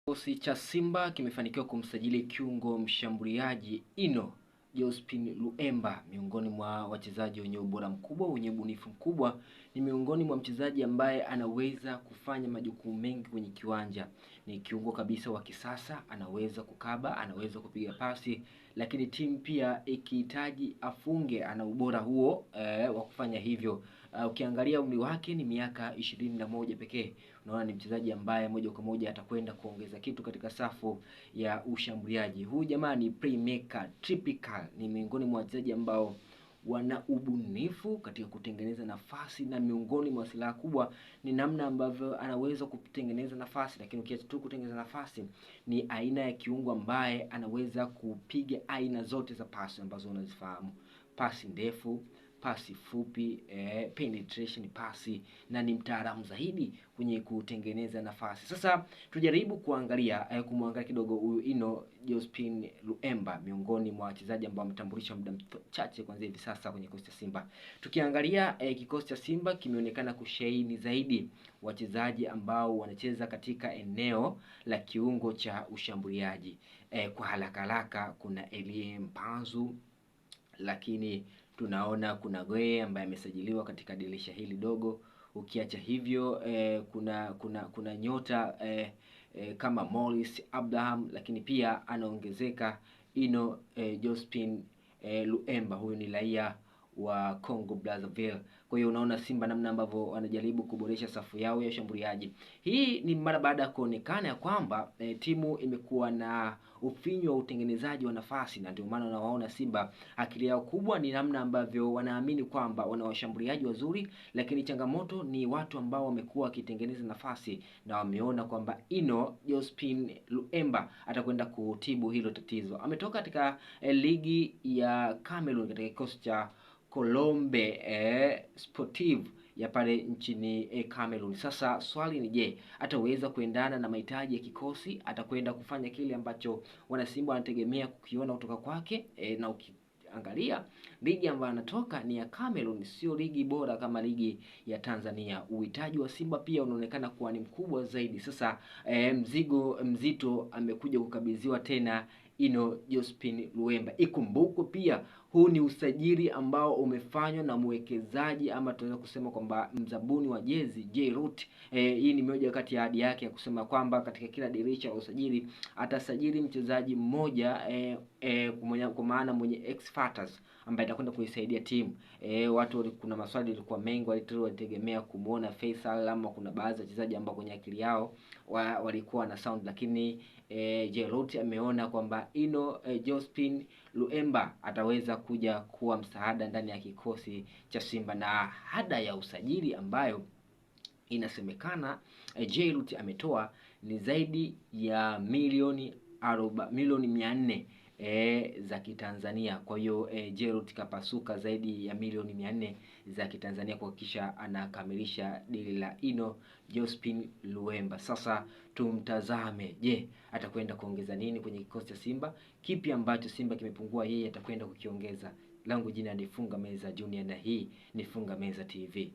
Kikosi cha Simba kimefanikiwa kumsajili kiungo mshambuliaji Ino Jospin Luemba, miongoni mwa wachezaji wenye ubora mkubwa, wenye ubunifu mkubwa. Ni miongoni mwa mchezaji ambaye anaweza kufanya majukumu mengi kwenye kiwanja. Ni kiungo kabisa wa kisasa, anaweza kukaba, anaweza kupiga pasi, lakini timu pia ikihitaji afunge, ana ubora huo wa kufanya hivyo. Ukiangalia umri wake ni miaka 21 pekee. Unaona ni mchezaji ambaye moja kwa moja atakwenda kuongeza kitu katika safu ya ushambuliaji. Huyu jamaa ni playmaker typical, ni miongoni mwa wachezaji ambao wana ubunifu katika kutengeneza nafasi, na miongoni mwa silaha kubwa ni namna ambavyo anaweza kutengeneza nafasi. Lakini ukiacha tu kutengeneza nafasi, ni aina ya kiungo ambaye anaweza kupiga aina zote za pasi ambazo unazifahamu: pasi ndefu, pasi fupi, penetration pasi, na ni mtaalamu zaidi kwenye kutengeneza nafasi. Sasa tujaribu kuangalia kumwangalia kidogo huyu Ino Jospin Luemba, miongoni mwa wachezaji ambao wametambulishwa muda mchache kuanzia hivi sasa kwenye kikosi cha Simba. Tukiangalia kikosi cha Simba kimeonekana kusheheni zaidi wachezaji ambao wanacheza katika eneo la kiungo cha ushambuliaji. Kwa haraka kuna Elie Mpanzu, lakini tunaona kuna Goe ambaye amesajiliwa katika dirisha hili dogo. Ukiacha hivyo kuna nyota kama Morris Abraham, lakini pia anaongezeka Ino Jospin Luemba. Huyu ni raia wa Congo Brazzaville. Kwa hiyo unaona Simba namna ambavyo wanajaribu kuboresha safu yao ya ushambuliaji. Hii ni mara baada ya kuonekana ya kwamba timu imekuwa na ufinyu wa utengenezaji wa nafasi, na ndio maana unawaona Simba akili yao kubwa ni namna ambavyo wanaamini kwamba wana washambuliaji wazuri, lakini changamoto ni watu ambao wamekuwa wakitengeneza nafasi, na wameona kwamba Ino Jospin Luemba atakwenda kutibu hilo tatizo. Ametoka katika ligi ya Cameroon katika kikosi cha Colombe Sportive ya pale nchini Cameroon. Sasa swali ni je, ataweza kuendana na mahitaji ya kikosi? Atakwenda kufanya kile ambacho wana Simba wanategemea kukiona kutoka kwake? Na ukiangalia ligi ambayo anatoka ni ya Cameroon, sio ligi bora kama ligi ya Tanzania. Uhitaji wa Simba pia unaonekana kuwa ni mkubwa zaidi. Sasa mzigo mzito amekuja kukabidhiwa tena Ino Jospin Luemba. Ikumbukwe pia huu ni usajili ambao umefanywa na mwekezaji, ama tunaweza kusema kwamba mzabuni wa jezi J-Root. Hii ni moja kati ya ahadi yake ya kusema kwamba katika kila dirisha la usajili atasajili mchezaji mmoja kwa maana mwenye X factors ambaye atakwenda kuisaidia timu. Kuna maswali yalikuwa mengi, walitegemea kumuona Faisal, ama kuna baadhi ya wachezaji ambao kwenye akili yao walikuwa na sound, lakini J-Root ameona kwamba Ino Jospin Luemba ataweza kuja kuwa msaada ndani ya kikosi cha Simba, na hada ya usajili ambayo inasemekana J-Root ametoa ni zaidi ya milioni 400 za Kitanzania. Kwa hiyo J-Root kapasuka zaidi ya milioni 400 za Kitanzania kuhakikisha anakamilisha dili la Ino Jospin Luemba. Sasa tumtazame, je, atakwenda kuongeza nini kwenye kikosi cha Simba? Kipi ambacho Simba kimepungua yeye atakwenda kukiongeza? Langu jina ni Funga Meza Junior, na hii ni Funga Meza TV.